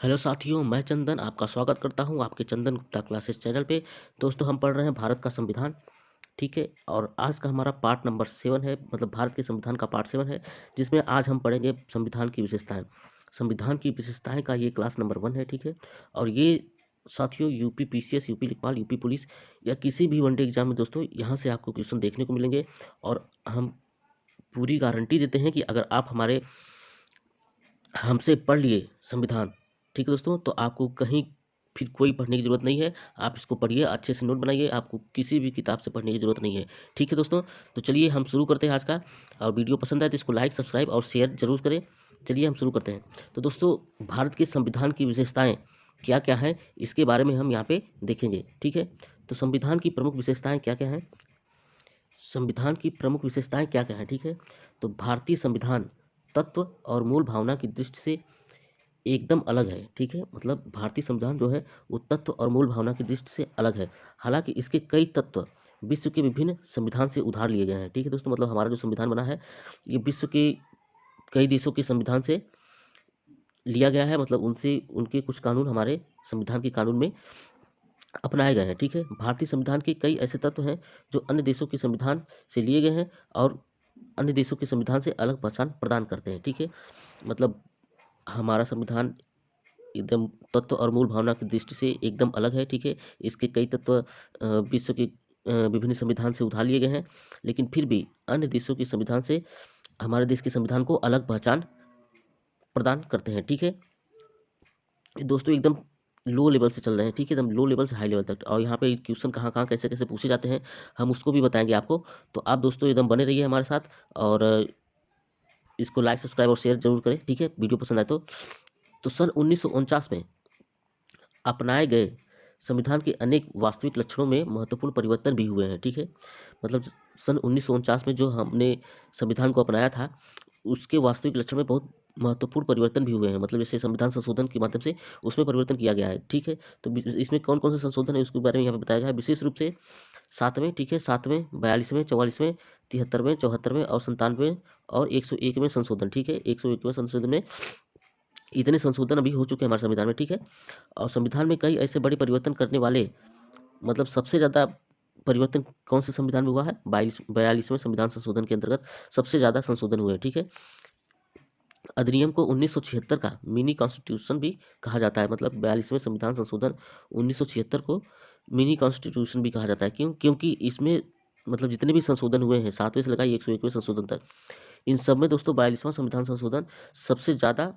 Hello साथियों, मैं चंदन आपका स्वागत करता हूं आपके चंदन गुप्ता क्लासेस चैनल पे। दोस्तों, हम पढ़ रहे हैं भारत का संविधान। ठीक है, और आज का हमारा पार्ट नंबर 7 है, मतलब भारत के संविधान का पार्ट 7 है, जिसमें आज हम पढ़ेंगे संविधान की विशेषताएं। संविधान की विशेषताएं का ये क्लास नंबर 1 है। ठीक है, और ये साथियों यूपी पीसीएस, यूपी लेखपाल, यूपी पुलिस या किसी भी वनडे एग्जाम में दोस्तों यहाँ से आपको क्वेश्चन देखने को मिलेंगे। और हम पूरी गारंटी देते हैं कि अगर आप हमसे पढ़ लिए संविधान, ठीक है दोस्तों, तो आपको कहीं फिर कोई पढ़ने की ज़रूरत नहीं है। आप इसको पढ़िए, अच्छे से नोट बनाइए, आपको किसी भी किताब से पढ़ने की ज़रूरत नहीं है। ठीक है दोस्तों, तो चलिए हम शुरू करते हैं आज का। और वीडियो पसंद आए तो इसको लाइक, सब्सक्राइब और शेयर ज़रूर करें। चलिए हम शुरू करते हैं। तो दोस्तों, भारत के संविधान की विशेषताएँ क्या-क्या हैं, इसके बारे में हम यहाँ पे देखेंगे। ठीक है, तो संविधान की प्रमुख विशेषताएँ क्या-क्या हैं? संविधान की प्रमुख विशेषताएँ क्या-क्या हैं? ठीक है, तो भारतीय संविधान तत्व और मूल भावना की दृष्टि से एकदम अलग है। ठीक है, मतलब भारतीय संविधान जो है वो तत्व और मूल भावना की दृष्टि से अलग है। हालांकि इसके कई तत्व विश्व के विभिन्न संविधान से उधार लिए गए हैं। ठीक है दोस्तों, मतलब हमारा जो संविधान बना है ये विश्व के कई देशों के संविधान से लिया गया है, मतलब उनसे उनके कुछ कानून हमारे संविधान के कानून में अपनाए गए हैं। ठीक है, भारतीय संविधान के कई ऐसे तत्व हैं जो अन्य देशों के संविधान से लिए गए हैं और अन्य देशों के संविधान से अलग पहचान प्रदान करते हैं। ठीक है, मतलब हमारा संविधान एकदम तत्व और मूल भावना की दृष्टि से एकदम अलग है। ठीक है, इसके कई तत्व विश्व के विभिन्न संविधान से उधार लिए गए हैं, लेकिन फिर भी अन्य देशों के संविधान से हमारे देश के संविधान को अलग पहचान प्रदान करते हैं। ठीक है, ये दोस्तों एकदम लो लेवल से चल रहे हैं। ठीक है, एकदम लो लेवल से हाई लेवल तक। और यहाँ पे क्वेश्चन कहाँ कहाँ कैसे कैसे पूछे जाते हैं हम उसको भी बताएंगे आपको। तो आप दोस्तों एकदम बने रहिए हमारे साथ, और इसको लाइक, सब्सक्राइब और शेयर जरूर करें। ठीक है, वीडियो पसंद आए तो सन 1949 में अपनाए गए संविधान के अनेक वास्तविक लक्षणों में महत्वपूर्ण परिवर्तन भी हुए हैं। ठीक है, मतलब सन 1949 में जो हमने संविधान को अपनाया था उसके वास्तविक लक्षण में बहुत महत्वपूर्ण परिवर्तन भी हुए हैं। मतलब जैसे संविधान संशोधन के माध्यम से उसमें परिवर्तन किया गया है। ठीक है, तो इसमें कौन कौन से संशोधन है उसके बारे में यहाँ पे बताया गया है विशेष रूप से। सातवें, ठीक है, सातवें, 42वें, 44वें, 73वें, 74वें और 97वें और 101वें संशोधन। ठीक है, 101वें संशोधन में इतने संशोधन अभी हो चुके हैं हमारे संविधान में। ठीक है, और संविधान में कई ऐसे बड़े परिवर्तन करने वाले, मतलब सबसे ज़्यादा परिवर्तन कौन से संविधान में हुआ है? 42वें संविधान संशोधन के अंतर्गत सबसे ज़्यादा संशोधन हुए हैं। ठीक है, अधिनियम को 1976 का मिनी कॉन्स्टिट्यूशन भी कहा जाता है। मतलब 42वें संविधान संशोधन 1976 को मिनी कॉन्स्टिट्यूशन भी कहा जाता है। क्यों? क्योंकि इसमें मतलब जितने भी संशोधन हुए हैं 7वें से लेकर 101वें संशोधन तक, इन सब में दोस्तों 42वां संविधान संशोधन सबसे ज़्यादा,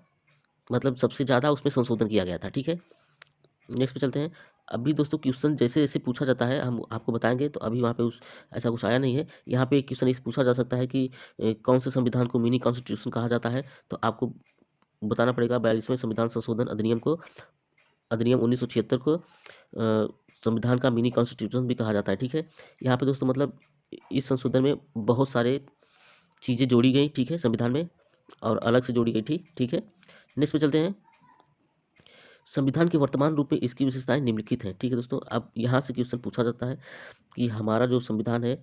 मतलब सबसे ज़्यादा उसमें संशोधन किया गया था। ठीक है, नेक्स्ट पे चलते हैं। अभी दोस्तों क्वेश्चन जैसे जैसे पूछा जाता है हम आपको बताएंगे। तो अभी वहाँ पे उस ऐसा कुछ आया नहीं है। यहाँ पे एक क्वेश्चन इस पूछा जा सकता है कि कौन से संविधान को मिनी कॉन्स्टिट्यूशन कहा जाता है? तो आपको बताना पड़ेगा 42वें संविधान संशोधन अधिनियम को, अधिनियम 1976 को संविधान का मिनी कॉन्स्टिट्यूशन भी कहा जाता है। ठीक है, यहाँ पे दोस्तों मतलब इस संशोधन में बहुत सारे चीज़ें जोड़ी गई। ठीक है, संविधान में और अलग से जोड़ी गई थी। ठीक है, नेक्स्ट पे चलते हैं। संविधान के वर्तमान रूप में इसकी विशेषताएं निम्नलिखित हैं। ठीक है दोस्तों, अब यहाँ से क्वेश्चन पूछा जाता है कि हमारा जो संविधान है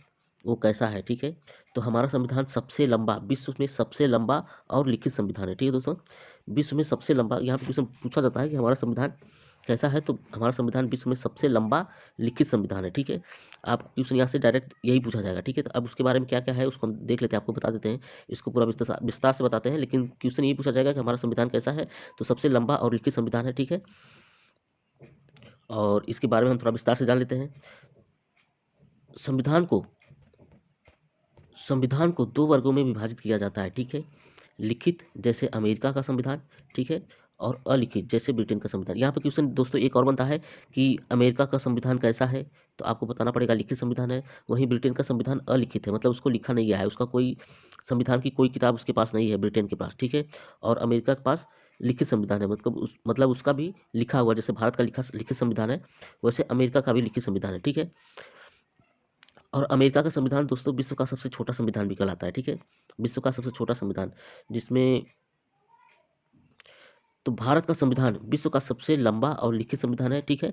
वो कैसा है। ठीक है, तो हमारा संविधान सबसे लंबा, विश्व में सबसे लंबा और लिखित संविधान है। ठीक है दोस्तों, विश्व में सबसे लंबा, यहाँ पे क्वेश्चन पूछा जाता है कि हमारा संविधान कैसा है, तो हमारा संविधान विश्व में सबसे लंबा लिखित संविधान है। ठीक है, आपको क्वेश्चन यहाँ से डायरेक्ट यही पूछा जाएगा। ठीक है, तो अब उसके बारे में क्या क्या है उसको हम देख लेते हैं, आपको बता देते हैं। इसको पूरा विस्तार विस्तार से बताते हैं, लेकिन क्वेश्चन यही पूछा जाएगा कि हमारा संविधान कैसा है, तो सबसे लंबा और लिखित संविधान है। ठीक है, और इसके बारे में हम थोड़ा विस्तार से जान लेते हैं। संविधान को संविधान को दो वर्गों में विभाजित किया जाता है। ठीक है, लिखित जैसे अमेरिका का संविधान, ठीक है, और अलिखित जैसे ब्रिटेन का संविधान। यहाँ पे क्वेश्चन दोस्तों एक और बनता है कि अमेरिका का संविधान कैसा है, तो आपको बताना पड़ेगा लिखित संविधान है। वहीं ब्रिटेन का संविधान अलिखित है, मतलब उसको लिखा नहीं गया है, उसका कोई संविधान की कोई किताब उसके पास नहीं है ब्रिटेन के पास। ठीक है, और अमेरिका के पास लिखित संविधान है, मतलब उसका भी लिखा हुआ, जैसे भारत का लिखा लिखित संविधान है वैसे अमेरिका का भी लिखित संविधान है। ठीक है, और अमेरिका का संविधान दोस्तों विश्व का सबसे छोटा संविधान भी कहलाता है। ठीक है, विश्व का सबसे छोटा संविधान, जिसमें तो भारत का संविधान विश्व का सबसे लंबा और लिखित संविधान है। ठीक है,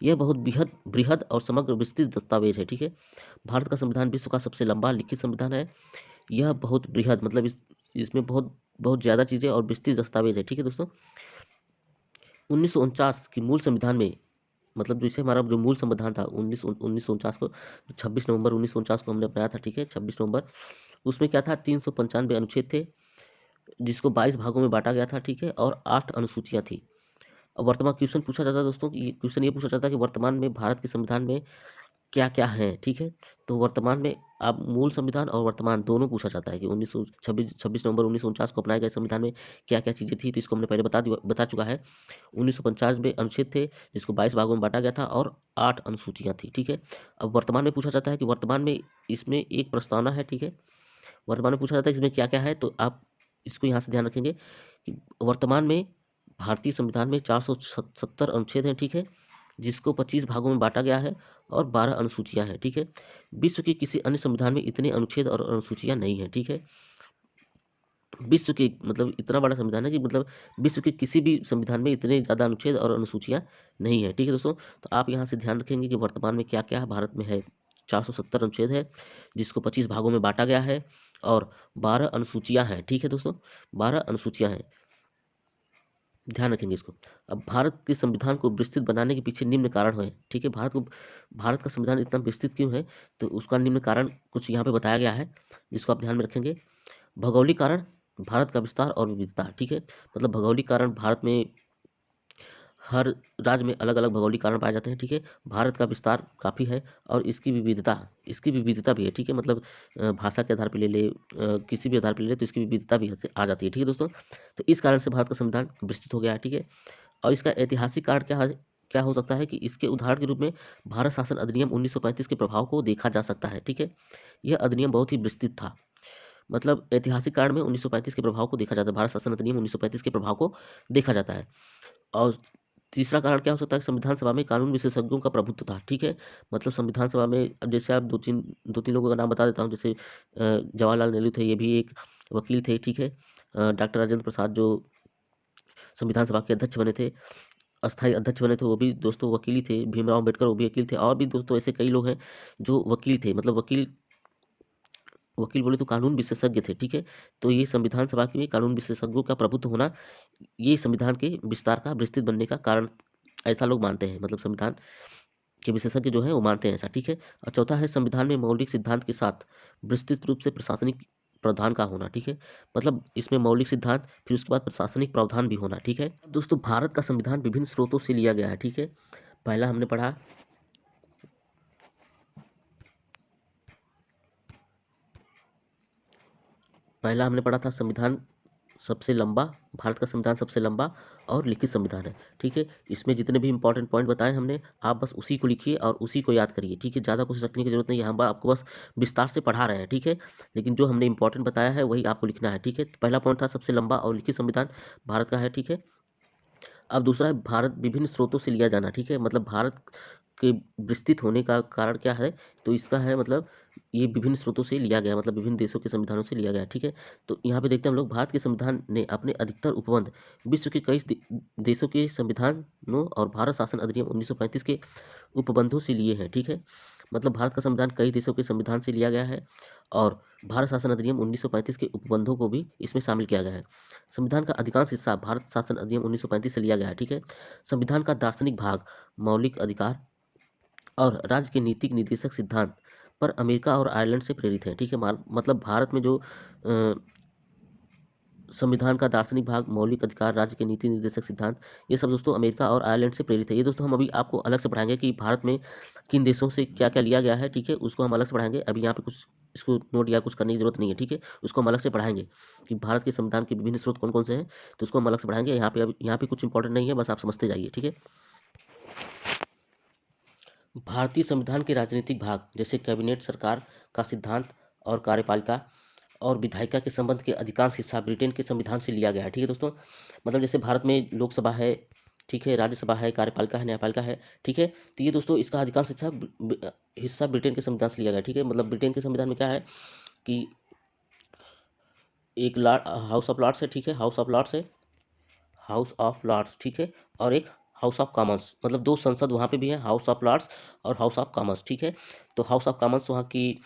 यह बहुत बृहद बृहद और समग्र विस्तृत दस्तावेज है। ठीक है, भारत का संविधान विश्व का सबसे लंबा लिखित संविधान है। यह बहुत बृहद, मतलब इसमें बहुत बहुत ज़्यादा चीज़ें और विस्तृत दस्तावेज है। ठीक है दोस्तों, 1949 की मूल संविधान में, मतलब जैसे हमारा जो मूल संविधान था 1949 को, जो 26 नवंबर 1949 को हमने अपनाया था, ठीक है, 26 नवंबर, उसमें क्या था, 395 अनुच्छेद थे, जिसको 22 भागों में बांटा गया था, ठीक है, और 8 अनुसूचियां थी। अब वर्तमान क्वेश्चन पूछा जाता है दोस्तों, कि क्वेश्चन ये पूछा जाता है कि वर्तमान में भारत के संविधान में क्या क्या है, ठीक है। तो वर्तमान में आप मूल संविधान और वर्तमान दोनों पूछा जाता है कि 26 नवंबर 1949 को अपनाए गए संविधान में क्या क्या चीज़ें थी, तो इसको हमने पहले बता चुका है। 1950 में अनुच्छेद थे, जिसको 22 भागों में बांटा गया था, और 8 अनुसूचियां थी, ठीक है। अब वर्तमान में पूछा जाता है कि वर्तमान में इसमें एक प्रस्तावना है, ठीक है। वर्तमान में पूछा जाता है कि इसमें क्या क्या है, तो आप इसको यहाँ से ध्यान रखेंगे कि वर्तमान में भारतीय संविधान में 470 अनुच्छेद हैं, ठीक है, जिसको 25 भागों में बांटा गया है, और 12 अनुसूचियां हैं, ठीक है। विश्व के किसी अन्य संविधान में इतने अनुच्छेद और अनुसूचियां नहीं है, ठीक है। विश्व के, मतलब इतना बड़ा संविधान है कि मतलब विश्व के किसी भी संविधान में इतने ज़्यादा अनुच्छेद और अनुसूचियां नहीं है, ठीक है दोस्तों। तो आप यहाँ से ध्यान रखेंगे कि वर्तमान में क्या क्या भारत में है। 470 अनुच्छेद है, जिसको 25 भागों में बांटा गया है, और 12 अनुसूचियां हैं, ठीक है दोस्तों, 12 अनुसूचियां हैं, ध्यान रखेंगे इसको। अब भारत के संविधान को विस्तृत बनाने के पीछे निम्न कारण है, ठीक है। भारत का संविधान इतना विस्तृत क्यों है, तो उसका निम्न कारण कुछ यहाँ पे बताया गया है, जिसको आप ध्यान में रखेंगे। भौगोलिक कारण, भारत का विस्तार और विविधता, ठीक है। मतलब भौगोलिक कारण, भारत में हर राज्य में अलग अलग भौगोलिक कारण पाए जाते हैं, ठीक है। भारत का विस्तार काफ़ी है, और इसकी विविधता भी है, ठीक है। मतलब भाषा के आधार पर ले ले, किसी भी आधार पर ले ले, तो इसकी विविधता भी आ जाती है, ठीक है दोस्तों। तो इस कारण से भारत का संविधान विस्तृत हो गया है, ठीक है। और इसका ऐतिहासिक कारण क्या हो सकता है, कि इसके उदाहरण के रूप में भारत शासन अधिनियम 1935 के प्रभाव को देखा जा सकता है, ठीक है। यह अधिनियम बहुत ही विस्तृत था। मतलब ऐतिहासिक कारण में 1935 के प्रभाव को देखा जाता है, भारत शासन अधिनियम 1935 के प्रभाव को देखा जाता है। और तीसरा कारण क्या हो सकता है, संविधान सभा में कानून विशेषज्ञों का प्रभुत्व था, ठीक है। मतलब संविधान सभा में, अब जैसे आप दो तीन लोगों का नाम बता देता हूँ, जैसे जवाहरलाल नेहरू थे, ये भी एक वकील थे, ठीक है। डॉक्टर राजेंद्र प्रसाद जो संविधान सभा के अध्यक्ष बने थे, अस्थायी अध्यक्ष बने थे, वो भी दोस्तों वकील ही थे। भीमराव अम्बेडकर, वो भी वकील थे। और भी दोस्तों ऐसे कई लोग हैं जो वकील थे, मतलब वकील वकील बोले तो कानून विशेषज्ञ थे, ठीक है। तो ये संविधान सभा के में कानून विशेषज्ञों का प्रभुत्व होना, ये संविधान के विस्तार का, विस्तृत बनने का कारण, ऐसा लोग मानते हैं। मतलब संविधान के विशेषज्ञ जो है वो मानते हैं ऐसा, ठीक है। और चौथा है, संविधान में मौलिक सिद्धांत के साथ विस्तृत रूप से प्रशासनिक प्रावधान का होना, ठीक है। मतलब इसमें मौलिक सिद्धांत, फिर उसके बाद प्रशासनिक प्रावधान भी होना, ठीक है। दोस्तों, भारत का संविधान विभिन्न स्रोतों से लिया गया है, ठीक है। पहला हमने पढ़ा, था संविधान सबसे लंबा, भारत का संविधान सबसे लंबा और लिखित संविधान है, ठीक है। इसमें जितने भी इंपॉर्टेंट पॉइंट बताए हमने, आप बस उसी को लिखिए और उसी को याद करिए, ठीक है। ज़्यादा कुछ रखने की जरूरत नहीं है, हम आपको बस विस्तार से पढ़ा रहे हैं, ठीक है। लेकिन जो हमने इंपॉर्टेंट बताया है वही आपको लिखना है, ठीक है। तो पहला पॉइंट था सबसे लंबा और लिखित संविधान भारत का है, ठीक है। अब दूसरा है भारत विभिन्न स्रोतों से लिया जाना, ठीक है। मतलब भारत के विस्तृत होने का कारण क्या है, तो इसका है मतलब ये विभिन्न स्रोतों से लिया गया, मतलब विभिन्न देशों के संविधानों से लिया गया, ठीक है। तो यहाँ पे देखते हैं हम लोग, भारत के संविधान ने अपने अधिकतर उपबंध विश्व के कई देशों के संविधानों और भारत शासन अधिनियम 1935 के उपबंधों से लिए हैं, ठीक है। मतलब भारत का संविधान कई देशों के संविधान से लिया गया है, और भारत शासन अधिनियम 1935 के उपबंधों को भी इसमें शामिल किया गया है। संविधान का अधिकांश हिस्सा भारत शासन अधिनियम 1935 से लिया गया है, ठीक है। संविधान का दार्शनिक भाग, मौलिक अधिकार और राज्य के नीतिक निर्देशक सिद्धांत पर अमेरिका और आयरलैंड से प्रेरित है, ठीक है। मतलब भारत में जो संविधान का दार्शनिक भाग, मौलिक अधिकार, राज्य के नीति निर्देशक सिद्धांत, ये सब दोस्तों अमेरिका और आयरलैंड से प्रेरित है। ये दोस्तों हम अभी आपको अलग से पढ़ाएंगे कि भारत में किन देशों से क्या क्या लिया गया है, ठीक है। उसको हम अलग से पढ़ाएंगे, अभी यहाँ पे कुछ इसको नोट या कुछ करने की जरूरत नहीं है, ठीक है। उसको हम अलग से पढ़ाएंगे कि भारत के संविधान के विभिन्न स्रोत कौन कौन से हैं, तो उसको हम अलग से पढ़ाएंगे। यहाँ पे अब यहाँ पे कुछ इंपॉर्टेंट नहीं है, बस आप समझते जाइए, ठीक है। भारतीय संविधान के राजनीतिक भाग, जैसे कैबिनेट, सरकार का सिद्धांत और कार्यपालिका और विधायिका के संबंध के अधिकांश हिस्सा ब्रिटेन के संविधान से लिया गया है, ठीक है दोस्तों। मतलब जैसे भारत में लोकसभा है, ठीक है, राज्यसभा है, कार्यपालिका है, न्यायपालिका है, ठीक है। तो ये दोस्तों इसका अधिकांश हिस्सा ब्रिटेन के संविधान से लिया गया है, ठीक है। मतलब ब्रिटेन के संविधान में क्या है कि एक हाउस ऑफ लॉर्ड्स है, ठीक है, हाउस ऑफ लॉर्ड्स है, हाउस ऑफ लॉर्ड्स, ठीक है, और एक हाउस ऑफ कॉमन्स, मतलब दो संसद वहाँ पे भी है, हाउस ऑफ लॉर्ड्स और हाउस ऑफ कॉमन्स, ठीक है। तो हाउस ऑफ कॉमन्स वहाँ की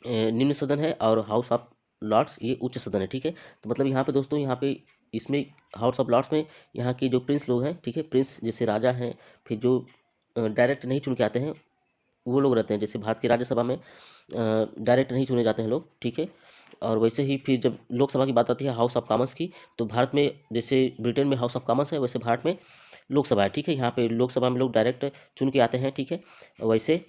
निम्न सदन है, और हाउस ऑफ लॉर्ड्स ये उच्च सदन है, ठीक है। तो मतलब यहाँ पे दोस्तों, यहाँ पे इसमें हाउस ऑफ लॉर्ड्स में यहाँ के जो प्रिंस लोग हैं, ठीक है, प्रिंस जैसे राजा हैं, फिर जो डायरेक्ट नहीं चुन के आते हैं वो लोग रहते हैं। जैसे भारत की राज्यसभा में डायरेक्ट नहीं चुने जाते हैं लोग, ठीक है। और वैसे ही फिर जब लोकसभा की बात आती है, हाउस ऑफ कॉमन्स की, तो भारत में जैसे ब्रिटेन में हाउस ऑफ कॉमन्स है, वैसे भारत में लोकसभा है, ठीक है। यहाँ पे लोकसभा में लोग डायरेक्ट चुन के आते हैं, ठीक है। वैसे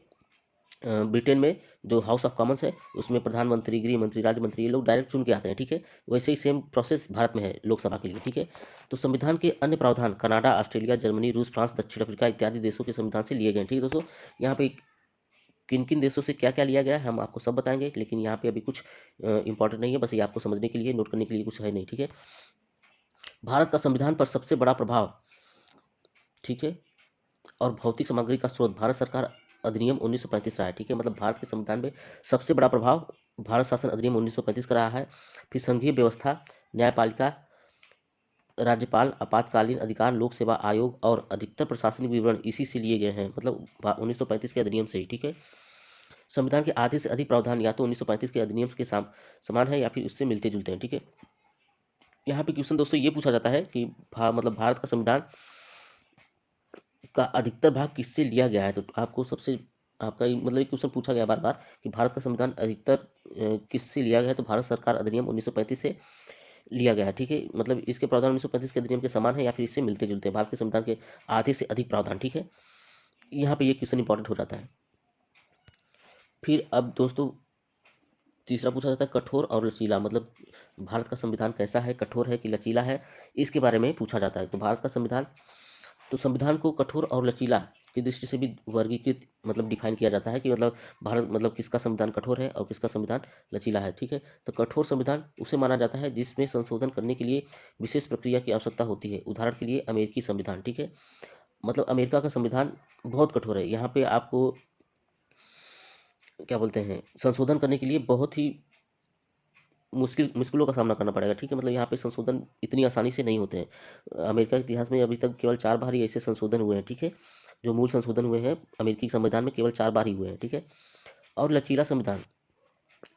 ब्रिटेन में जो हाउस ऑफ कॉमन्स है उसमें प्रधानमंत्री, गृह मंत्री, राज्य मंत्री ये लोग डायरेक्ट चुन के आते हैं, ठीक है। वैसे ही सेम प्रोसेस भारत में है लोकसभा के लिए, ठीक है। तो संविधान के अन्य प्रावधान कनाडा, ऑस्ट्रेलिया, जर्मनी, रूस, फ्रांस, दक्षिण अफ्रीका इत्यादि देशों के संविधान से लिए गए हैं, ठीक है दोस्तों। यहाँ पे किन किन देशों से क्या क्या लिया गया है हम आपको सब बताएंगे, लेकिन यहाँ पे अभी कुछ इंपॉर्टेंट नहीं है, बस ये आपको समझने के लिए, नोट करने के लिए कुछ है नहीं, ठीक है। भारत का संविधान पर सबसे बड़ा प्रभाव, ठीक है, और भौतिक सामग्री का स्रोत भारत सरकार अधिनियम 1935 रहा है, ठीक है। मतलब भारत के संविधान में सबसे बड़ा प्रभाव भारत शासन अधिनियम 1935 का रहा है। फिर संघीय व्यवस्था, न्यायपालिका, राज्यपाल, आपातकालीन अधिकार, लोक सेवा आयोग और अधिकतर प्रशासनिक विवरण इसी से लिए गए हैं, मतलब 1935 के अधिनियम से ही, ठीक है। संविधान के आधे से अधिक प्रावधान या तो 1935 के अधिनियम के समान है या फिर उससे मिलते जुलते हैं, ठीक है। यहाँ पे क्वेश्चन दोस्तों ये पूछा जाता है कि मतलब भारत का संविधान का अधिकतर भाग किससे लिया गया है। तो आपको सबसे आपका मतलब एक क्वेश्चन पूछा गया बार बार कि भारत का संविधान अधिकतर किससे लिया गया है, तो भारत सरकार अधिनियम 1935 से लिया गया है, ठीक है। मतलब इसके प्रावधान 1935 के अधिनियम के समान है या फिर इससे मिलते जुलते हैं। भारत के संविधान के आधे से अधिक प्रावधान, ठीक है। यहाँ पे ये क्वेश्चन इंपॉर्टेंट हो जाता है। फिर अब दोस्तों तीसरा पूछा जाता है कठोर और लचीला, मतलब भारत का संविधान कैसा है, कठोर है कि लचीला है, इसके बारे में पूछा जाता है। तो भारत का संविधान, तो संविधान को कठोर और लचीला की दृष्टि से भी वर्गीकृत मतलब डिफाइन किया जाता है कि मतलब भारत मतलब किसका संविधान कठोर है और किसका संविधान लचीला है, ठीक है। तो कठोर संविधान उसे माना जाता है जिसमें संशोधन करने के लिए विशेष प्रक्रिया की आवश्यकता होती है। उदाहरण के लिए अमेरिकी संविधान, ठीक है। मतलब अमेरिका का संविधान बहुत कठोर है। यहाँ पे आपको क्या बोलते हैं, संशोधन करने के लिए बहुत ही मुश्किलों का सामना करना पड़ेगा, ठीक है। मतलब यहाँ पे संशोधन इतनी आसानी से नहीं होते हैं। अमेरिका के इतिहास में अभी तक केवल 4 बार ही ऐसे संशोधन हुए हैं, ठीक है। जो मूल संशोधन हुए हैं अमेरिकी संविधान में केवल 4 बार ही हुए हैं, ठीक है। और लचीला संविधान,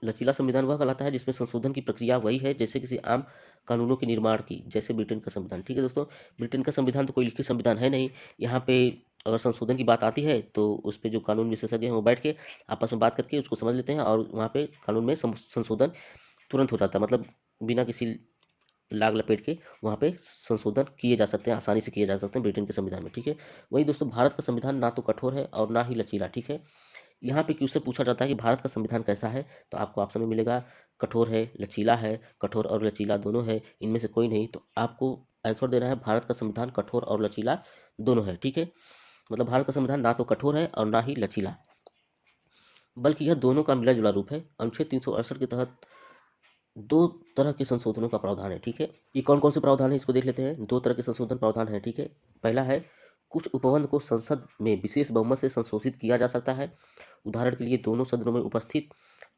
लचीला संविधान वह कहलाता है जिसमें संशोधन की प्रक्रिया वही है जैसे किसी आम कानूनों के निर्माण की, जैसे ब्रिटेन का संविधान, ठीक है दोस्तों। ब्रिटेन का संविधान तो कोई लिखित संविधान है नहीं। यहाँ पे अगर संशोधन की बात आती है तो उस पर जो कानून विशेषज्ञ हैं वो बैठ के आपस में बात करके उसको समझ लेते हैं और वहाँ पे कानून में संशोधन तुरंत हो जाता है। मतलब बिना किसी लाग लपेट के वहाँ पे संशोधन किए जा सकते हैं, आसानी से किए जा सकते हैं ब्रिटेन के संविधान में, ठीक है। वहीं दोस्तों भारत का संविधान ना तो कठोर है और ना ही लचीला, ठीक है। यहाँ पे क्वेश्चन पूछा जाता है कि भारत का संविधान कैसा है, तो आपको ऑप्शन में मिलेगा कठोर है, लचीला है, कठोर और लचीला दोनों है, इनमें से कोई नहीं। तो आपको आंसर देना है भारत का संविधान कठोर और लचीला दोनों है, ठीक है। मतलब भारत का संविधान ना तो कठोर है और ना ही लचीला, बल्कि यह दोनों का मिला जुला रूप है। अनुच्छेद 368 के तहत 2 तरह के संशोधनों का प्रावधान है, ठीक है। ये कौन कौन से प्रावधान है इसको देख लेते हैं। 2 तरह के संशोधन प्रावधान है, ठीक है। पहला है कुछ उपबंध को संसद में विशेष बहुमत से संशोधित किया जा सकता है। उदाहरण के लिए दोनों सदनों में उपस्थित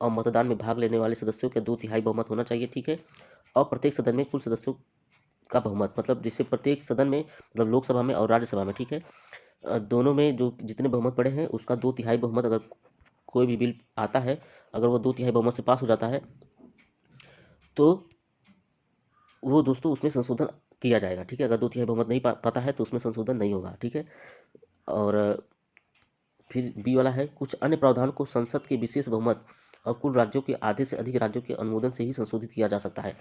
और मतदान में भाग लेने वाले सदस्यों के 2/3 बहुमत होना चाहिए, ठीक है। और प्रत्येक सदन में कुल सदस्यों का बहुमत, मतलब जैसे प्रत्येक सदन में मतलब लोकसभा में और राज्यसभा में, ठीक है, दोनों में जो जितने बहुमत पड़े हैं उसका 2/3 बहुमत, अगर कोई भी बिल आता है अगर वो 2/3 बहुमत से पास हो जाता है तो वो दोस्तों उसमें संशोधन किया जाएगा, ठीक है। अगर 2/3 बहुमत नहीं पाता है तो उसमें संशोधन नहीं होगा, ठीक है। और फिर बी वाला है कुछ अन्य प्रावधान को संसद के विशेष बहुमत और कुल राज्यों के आधे से अधिक राज्यों के अनुमोदन से ही संशोधित किया जा सकता है।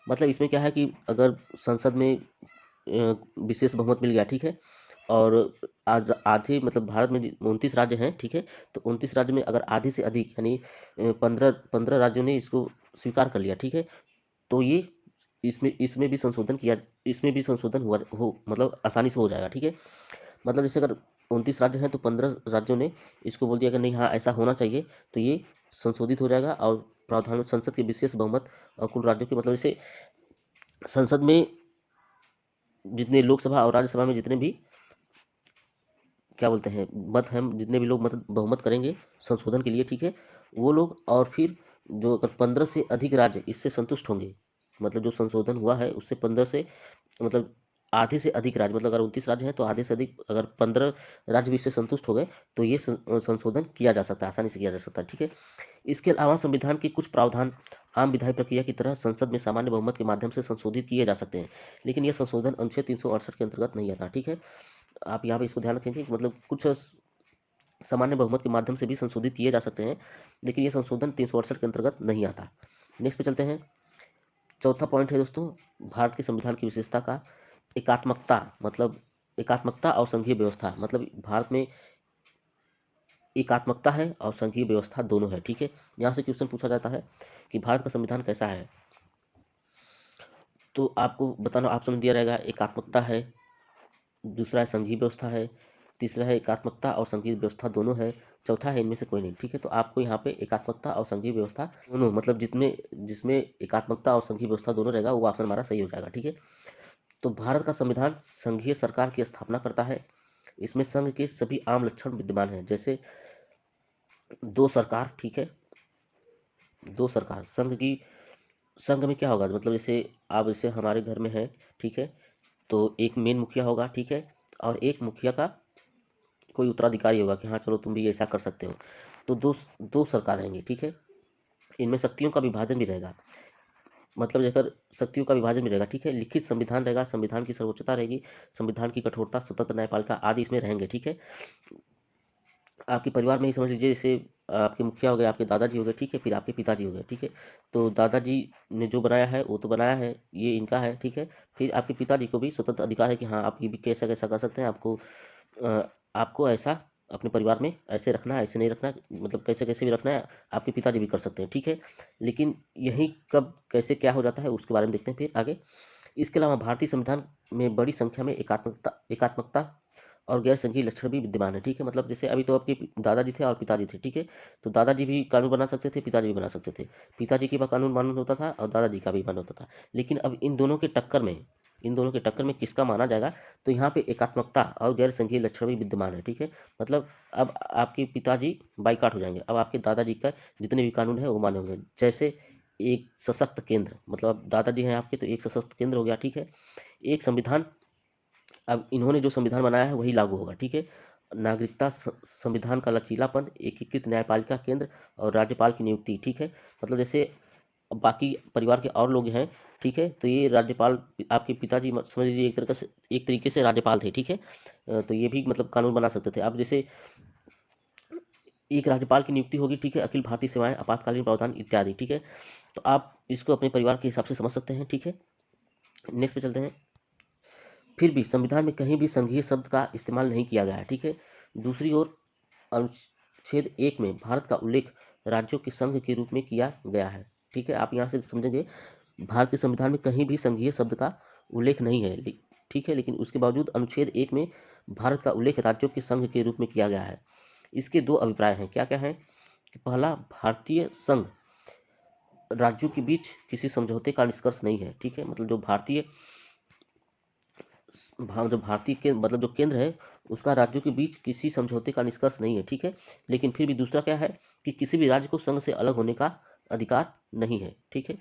मतलब इसमें क्या है कि अगर संसद में विशेष बहुमत मिल गया, ठीक है, और आज आधे मतलब भारत में 29 राज्य हैं, ठीक है। तो 29 राज्य में अगर आधे से अधिक यानी 15 राज्यों ने इसको स्वीकार कर लिया, ठीक है, तो ये इसमें इसमें भी संशोधन किया, इसमें भी संशोधन हुआ हो मतलब आसानी से हो जाएगा, ठीक है। मतलब जैसे अगर 29 राज्य हैं तो 15 राज्यों ने इसको बोल दिया कि नहीं हाँ ऐसा होना चाहिए, तो ये संशोधित हो जाएगा। और प्रावधान में संसद के विशेष बहुमत और कुल राज्यों के मतलब जैसे संसद में जितने लोकसभा और राज्यसभा में जितने भी क्या बोलते हैं मत हैं, जितने भी लोग मत बहुमत करेंगे संशोधन के लिए, ठीक है, वो लोग, और फिर जो अगर 15 से अधिक राज्य इससे संतुष्ट होंगे, मतलब जो संशोधन हुआ है उससे 15 से मतलब आधे से अधिक राज्य, मतलब अगर 29 राज्य हैं तो आधे से अधिक, अगर 15 राज्य भी इससे संतुष्ट हो गए तो ये संशोधन किया जा सकता है, आसानी से किया जा सकता है। ठीक है, इसके अलावा संविधान के कुछ प्रावधान आम विधायी प्रक्रिया की तरह संसद में सामान्य बहुमत के माध्यम से संशोधित किए जा सकते हैं, लेकिन यह संशोधन अनुच्छेद 368 के अंतर्गत नहीं आता। ठीक है, आप यहाँ पे इसको ध्यान रखेंगे कि मतलब कुछ सामान्य बहुमत के माध्यम से भी संशोधित किए जा सकते हैं, लेकिन यह संशोधन 368 के अंतर्गत नहीं आता। नेक्स्ट पे चलते हैं। चौथा पॉइंट है दोस्तों, भारत के संविधान की विशेषता का एकात्मकता, मतलब एकात्मकता और संघीय व्यवस्था, मतलब भारत में एकात्मकता है और संघीय व्यवस्था दोनों है। ठीक है, यहाँ से क्वेश्चन पूछा जाता है कि भारत का संविधान कैसा है, तो आपको बताना ऑप्शन दिया रहेगा, एकात्मकता है, दूसरा है संघीय व्यवस्था है, तीसरा है एकात्मकता और संघीय व्यवस्था दोनों है, चौथा है इनमें से कोई नहीं। ठीक है, तो आपको यहाँ पे एकात्मकता और संघीय व्यवस्था दोनों, मतलब जितने जिसमें एकात्मकता और संघीय व्यवस्था दोनों रहेगा वो ऑप्शन हमारा सही हो जाएगा। ठीक है, तो भारत का संविधान संघीय सरकार की स्थापना करता है। इसमें संघ के सभी आम लक्षण विद्यमान हैं, जैसे दो सरकार। ठीक है, दो सरकार संघ में क्या होगा, मतलब जैसे आप जैसे हमारे घर में है, ठीक है, तो एक मेन मुखिया होगा, ठीक है, और एक मुखिया का कोई उत्तराधिकारी होगा कि हाँ चलो तुम भी ऐसा कर सकते हो। तो दो दो सरकार रहेंगी। ठीक है, इनमें शक्तियों का विभाजन भी रहेगा, मतलब अगर शक्तियों का विभाजन भी रहेगा। ठीक है, लिखित संविधान रहेगा, संविधान की सर्वोच्चता रहेगी, संविधान की कठोरता, स्वतंत्र न्यायपालिका आदि इसमें रहेंगे। ठीक है, आपके परिवार में ही समझ लीजिए, जैसे आपके मुखिया हो गए, आपके दादाजी हो गए, ठीक है, फिर आपके पिताजी हो गए। ठीक है, तो दादाजी ने जो बनाया है वो तो बनाया है, ये इनका है। ठीक है, फिर आपके पिताजी को भी स्वतंत्र अधिकार है कि हाँ आप ये भी कैसा कैसा कर सकते हैं, आपको ऐसा अपने परिवार में ऐसे रखना है, ऐसे नहीं रखना है, मतलब कैसे कैसे भी रखना है, आपके पिताजी भी कर सकते हैं। ठीक है, लेकिन यही कब कैसे क्या हो जाता है उसके बारे में देखते हैं फिर आगे। इसके अलावा भारतीय संविधान में बड़ी संख्या में एकात्मकता एकात्मकता और गैर संघीय लक्षण भी विद्यमान है। ठीक है, मतलब जैसे अभी तो आपके दादाजी थे और पिताजी थे। ठीक है, तो दादाजी भी कानून बना सकते थे, पिताजी भी बना सकते थे, पिताजी के पास कानून मान्य होता था और दादाजी का भी मान्य होता था। लेकिन अब इन दोनों के टक्कर में किसका माना जाएगा, तो यहाँ पे एकात्मकता और गैर संघीय लक्षण भी विद्यमान है। ठीक है, मतलब अब आपके पिताजी बाइकआउट हो जाएंगे, अब आपके दादाजी का जितने भी कानून है वो मान्य होंगे। जैसे एक सशक्त केंद्र, मतलब दादाजी हैं आपके तो एक सशक्त केंद्र हो गया। ठीक है, एक संविधान, अब इन्होंने जो संविधान बनाया है वही लागू होगा। ठीक है, नागरिकता, संविधान का लचीलापन, एकीकृत न्यायपालिका केंद्र और राज्यपाल की नियुक्ति। ठीक है, मतलब जैसे बाकी परिवार के और लोग हैं, ठीक है, तो ये राज्यपाल, आपके पिताजी समझ लीजिए एक तरीके से राज्यपाल थे। ठीक है, तो ये भी मतलब कानून बना सकते थे। अब जैसे एक राज्यपाल की नियुक्ति होगी, ठीक है, अखिल भारतीय सेवाएं, आपातकालीन प्रावधान इत्यादि। ठीक है, तो आप इसको अपने परिवार के हिसाब से समझ सकते हैं। ठीक है, नेक्स्ट पे चलते हैं। फिर भी संविधान में कहीं भी संघीय शब्द का इस्तेमाल नहीं किया गया है। ठीक है, दूसरी ओर अनुच्छेद 1 में भारत का उल्लेख राज्यों के संघ के रूप में किया गया है। ठीक है, आप यहाँ से समझेंगे, भारत के संविधान में कहीं भी संघीय शब्द का उल्लेख नहीं है, ठीक है, लेकिन उसके बावजूद अनुच्छेद 1 में भारत का उल्लेख राज्यों के संघ के रूप में किया गया है। इसके दो अभिप्राय हैं, क्या क्या है कि पहला, भारतीय संघ राज्यों के बीच किसी समझौते का निष्कर्ष नहीं है। ठीक है, मतलब जो भारतीय के मतलब जो केंद्र है उसका राज्यों के बीच किसी समझौते का निष्कर्ष नहीं है। ठीक है, लेकिन फिर भी दूसरा क्या है कि किसी भी राज्य को संघ से अलग होने का अधिकार नहीं है। ठीक है,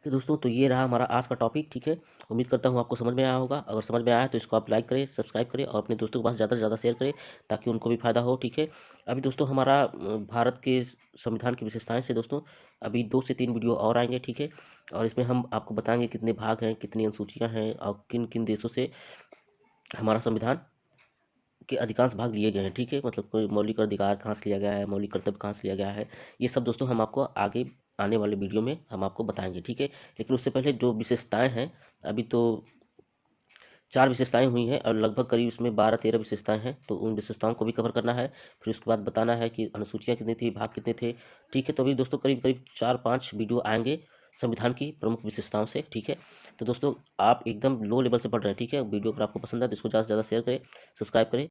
तो दोस्तों, तो ये रहा हमारा आज का टॉपिक। ठीक है, उम्मीद करता हूँ आपको समझ में आया होगा। अगर समझ में आया तो इसको आप लाइक करें, सब्सक्राइब करें और अपने दोस्तों के पास ज़्यादा से ज़्यादा शेयर करें ताकि उनको भी फायदा हो। ठीक है, अभी दोस्तों हमारा भारत के संविधान की विशेषताएं से दोस्तों अभी 2 से 3 वीडियो और आएंगे। ठीक है, और इसमें हम आपको बताएंगे कितने भाग हैं, कितनी अनुसूचियाँ हैं और किन किन देशों से हमारा संविधान के अधिकांश भाग लिए गए हैं। ठीक है, मतलब कोई मौलिक अधिकार कहाँ से लिया गया है, मौलिक कर्तव्य कहाँ से लिया गया है, ये सब दोस्तों हम आपको आगे आने वाले वीडियो में हम आपको बताएंगे। ठीक है, लेकिन उससे पहले जो विशेषताएं हैं, अभी तो 4 विशेषताएं हुई हैं और लगभग करीब इसमें 12-13 विशेषताएं हैं, तो उन विशेषताओं को भी कवर करना है। फिर उसके बाद बताना है कि अनुसूचियाँ कितनी थी, भाग कितने थे। ठीक है, तो अभी दोस्तों करीब करीब 4-5 वीडियो आएंगे संविधान की प्रमुख विशेषताओं से। ठीक है, तो दोस्तों आप एकदम लो लेवल से पढ़ रहे हैं। ठीक है, वीडियो अगर आपको पसंद है तो इसको ज़्यादा से ज़्यादा शेयर करें, सब्सक्राइब करें।